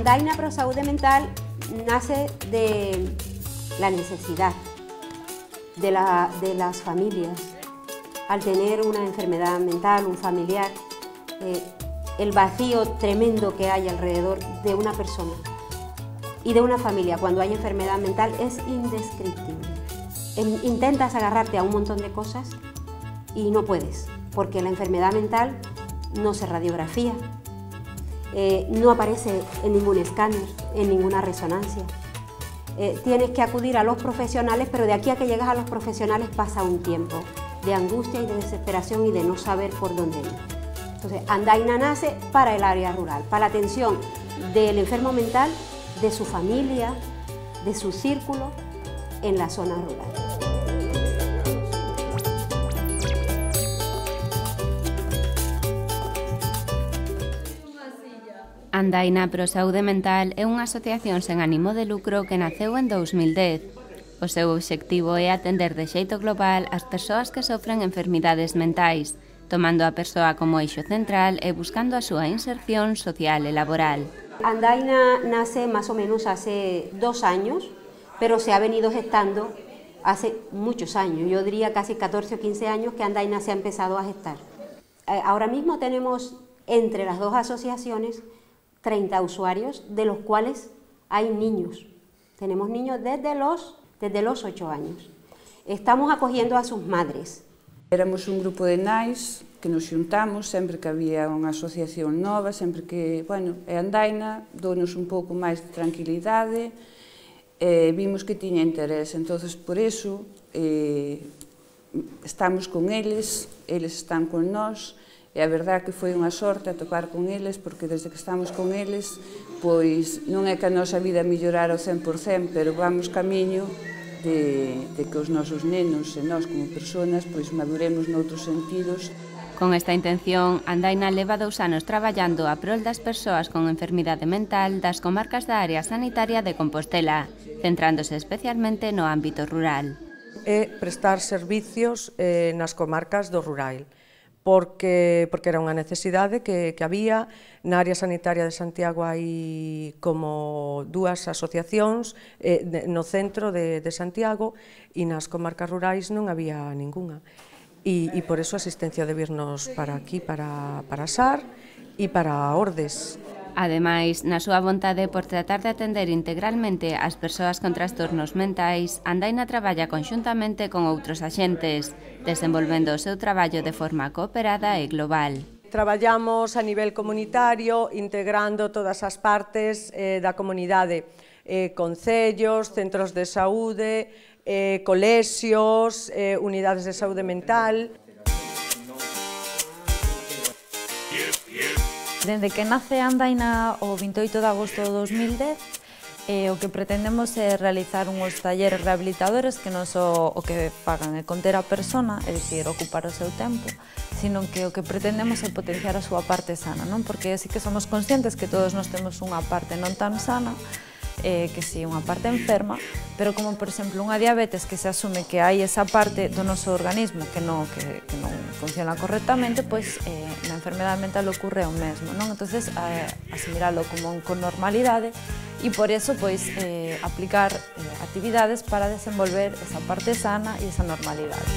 Andaina Pro Saúde Mental nace de la necesidad de las familias. Al tener una enfermedad mental, un familiar, el vacío tremendo que hay alrededor de una persona y de una familia cuando hay enfermedad mental es indescriptible. Intentas agarrarte a un montón de cosas y no puedes, porque la enfermedad mental no se radiografía, no aparece en ningún escáner, en ninguna resonancia. Tienes que acudir a los profesionales, pero de aquí a que llegas a los profesionales pasa un tiempo de angustia y de desesperación y de no saber por dónde ir. Entonces, Andaina nace para el área rural, para la atención del enfermo mental, de su familia, de su círculo en la zona rural. Andaina Pro Saúde Mental é unha asociación sen ánimo de lucro que naceu en 2010. O seu obxectivo é atender de xeito global as persoas que sofren enfermidades mentais, tomando a persoa como eixo central e buscando a súa inserción social e laboral. Andaina nace más o menos hace 2 años, pero se ha venido gestando hace muchos años. Yo diría casi 14 o 15 años que Andaina se ha empezado a gestar. Ahora mismo tenemos entre las dos asociaciones 30 usuarios, de los cuales hay niños. Tenemos niños desde los 8 años. Estamos acogiendo a sus madres. Éramos un grupo de nais que nos xuntamos sempre que había unha asociación nova, sempre que, bueno, e Andaina dounos un pouco máis de tranquilidade, vimos que tiña interés, entonces por iso estamos con eles están con nós, e a verdade que foi unha sorte atopar con eles, porque desde que estamos con eles, pois non é que a nosa vida mellorara ao 100%, pero vamos camiño de que os nosos nenos e nós como persoas pois maduremos noutros sentidos. Con esta intención, Andaina leva 2 anos traballando a prol das persoas con enfermidade mental das comarcas da área sanitaria de Compostela, centrándose especialmente no ámbito rural. É prestar servicios nas comarcas do rural, porque era unha necesidade que había. Na área sanitaria de Santiago hai como 2 asociacións no centro de Santiago e nas comarcas rurais non había ningunha. E por eso a asistencia de virnos para aquí, para Sar e para Ordes. Ademais, na súa vontade por tratar de atender integralmente as persoas con trastornos mentais, Andaina traballa conxuntamente con outros axentes, desenvolvendo o seu traballo de forma cooperada e global. Traballamos a nivel comunitario, integrando todas as partes da comunidade, concellos, centros de saúde, colexios, unidades de saúde mental. Dende que nace Andaina o 28 de agosto de 2010, o que pretendemos é realizar unhos talleres rehabilitadores que non só o que fagan é conter a persona, é dicir, ocupar o seu tempo, sino que o que pretendemos é potenciar a súa parte sana, non? Porque sí que somos conscientes que todos nós temos unha parte non tan sana, que si unha parte enferma, pero como, por exemplo, unha diabetes que se asume que hai esa parte do noso organismo que non funciona correctamente, pois na enfermedade mental ocorre o mesmo, non? Entonces, asimilalo como con normalidade e por eso, pois, aplicar actividades para desenvolver esa parte sana e esa normalidade.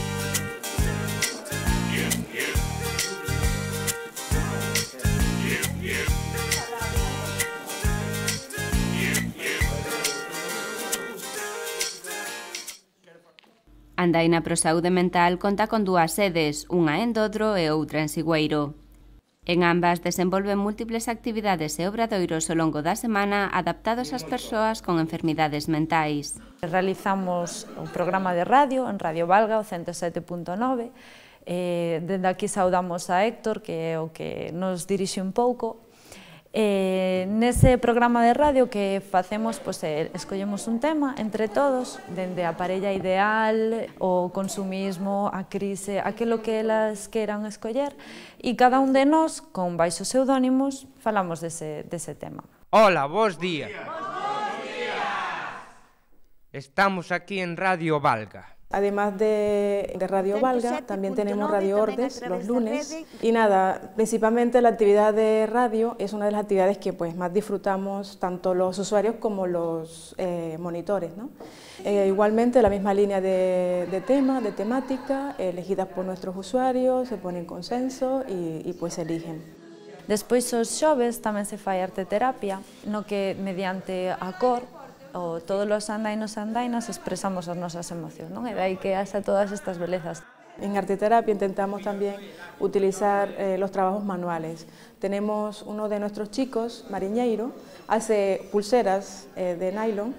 Andaina Pro Saúde Mental conta con 2 sedes, unha en Dodro e outra en Sigüeiro. En ambas desenvolven múltiples actividades e obradoiros ao longo da semana adaptados ás persoas con enfermidades mentais. Realizamos un programa de radio en Radio Valga, o 107.9. Dende aquí saudamos a Héctor, que é o que nos dirixe un pouco. Nese programa de radio que facemos, escollemos un tema entre todos, dende a parella ideal, o consumismo, a crise, aquilo que elas queiran escoller, e cada un de nós, con baixos pseudónimos, falamos dese tema. Hola, bos días. Estamos aquí en Radio Valga. Además de Radio Valga, también tenemos Radio Ordes los lunes. Y nada, principalmente la actividad de radio es una de las actividades que pues, más disfrutamos tanto los usuarios como los monitores, ¿no? Igualmente la misma línea de temática, elegidas por nuestros usuarios, se pone en consenso y pues se eligen. Despois os xoves tamén se fai arteterapia, no que mediante a cor o todos os andainos e andainas expresamos as nosas emocións, non? E dai que haxa todas estas belezas. En arteterapia intentamos también utilizar los trabajos manuales. Tenemos uno de nuestros chicos, Mariñeiro, hace pulseras de nylon,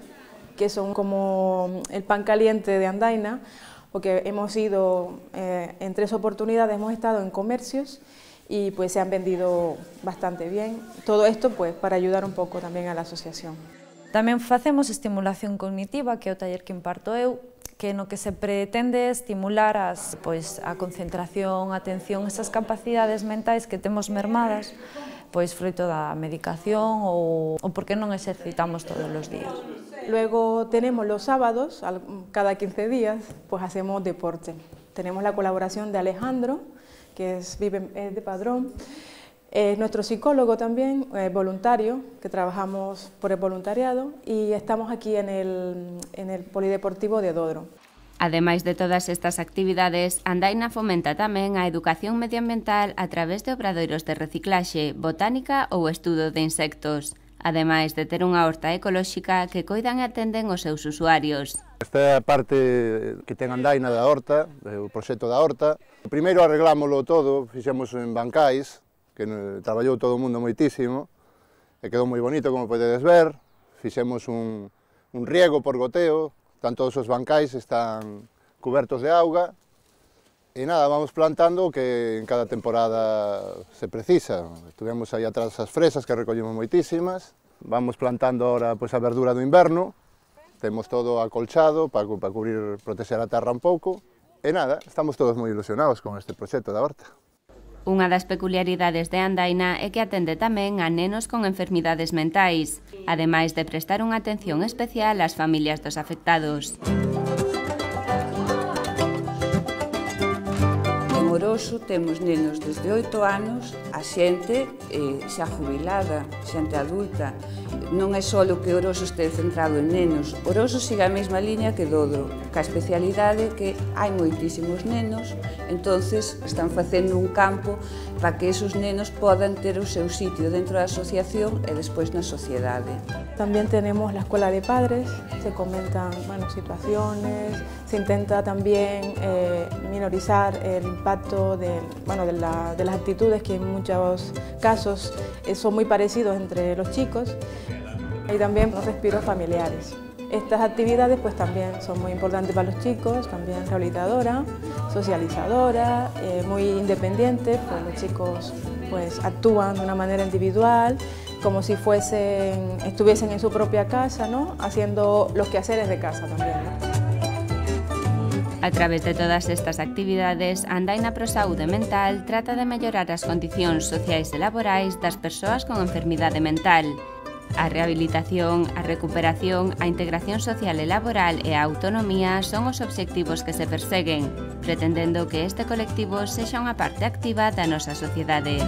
que son como el pan caliente de andaina, porque hemos ido en 3 oportunidades, hemos estado en comercios y pues se han vendido bastante bien. Todo esto pues para ayudar un poco también a la asociación. Tamén facemos estimulación cognitiva, que é o taller que imparto eu, que no que se pretende estimular a concentración, a atención, esas capacidades mentais que temos mermadas, pois froito da medicación ou porque non exercitamos todos os días. Luego tenemos los sábados, cada 15 días, pues hacemos deporte. Tenemos la colaboración de Alejandro, que es de Padrón. Es nuestro psicólogo también, voluntario, que trabajamos por el voluntariado y estamos aquí en el Polideportivo de Dodro. Ademais de todas estas actividades, Andaina fomenta tamén a educación medioambiental a través de obradoiros de reciclaxe, botánica ou estudo de insectos, ademais de ter unha horta ecolóxica que coidan e atenden os seus usuarios. Esta é a parte que ten Andaina da horta, o proxecto da horta. Primeiro arreglámoslo todo, fixemos en bancais, que traballou todo o mundo moitísimo, e quedou moi bonito, como podedes ver. Fixemos un riego por goteo, todos os bancais están cubertos de auga, e nada, vamos plantando o que en cada temporada se precisa. Tuvemos aí atrás as fresas, que recollimos moitísimas, vamos plantando ahora pois, a verdura do inverno, temos todo acolchado para cubrir, protexer a terra un pouco, e nada, estamos todos moi ilusionados con este proxecto da horta. Unha das peculiaridades de Andaina é que atende tamén a nenos con enfermidades mentais, ademais de prestar unha atención especial ás familias dos afectados. En Oroso temos nenos desde 8 anos a xente xa jubilada, xente adulta. Non é só que Oroso este centrado en nenos. Oroso sigue a mesma liña que Dodro, ca especialidade que hai moitísimos nenos, entonces están facendo un campo para que esos nenos podan ter o seu sitio dentro da asociación e despois na sociedade. También tenemos la escuela de padres, se comentan situaciones, se intenta también minorizar el impacto de las actitudes que en muchos casos son muy parecidos entre los chicos. Y también los respiros familiares. Estas actividades pues también son muy importantes para los chicos, también rehabilitadora, socializadora, muy independiente, pues los chicos pues actúan de una manera individual, como si estuviesen en su propia casa, ¿no? Haciendo los quehaceres de casa también, ¿no? A través de todas estas actividades, Andaina Pro Saúde Mental trata de mellorar as condicións sociais e laborais das persoas con enfermidade mental. A rehabilitación, a recuperación, a integración social e laboral e a autonomía son os obxectivos que se perseguen, pretendendo que este colectivo sexa unha parte activa da nosa sociedade.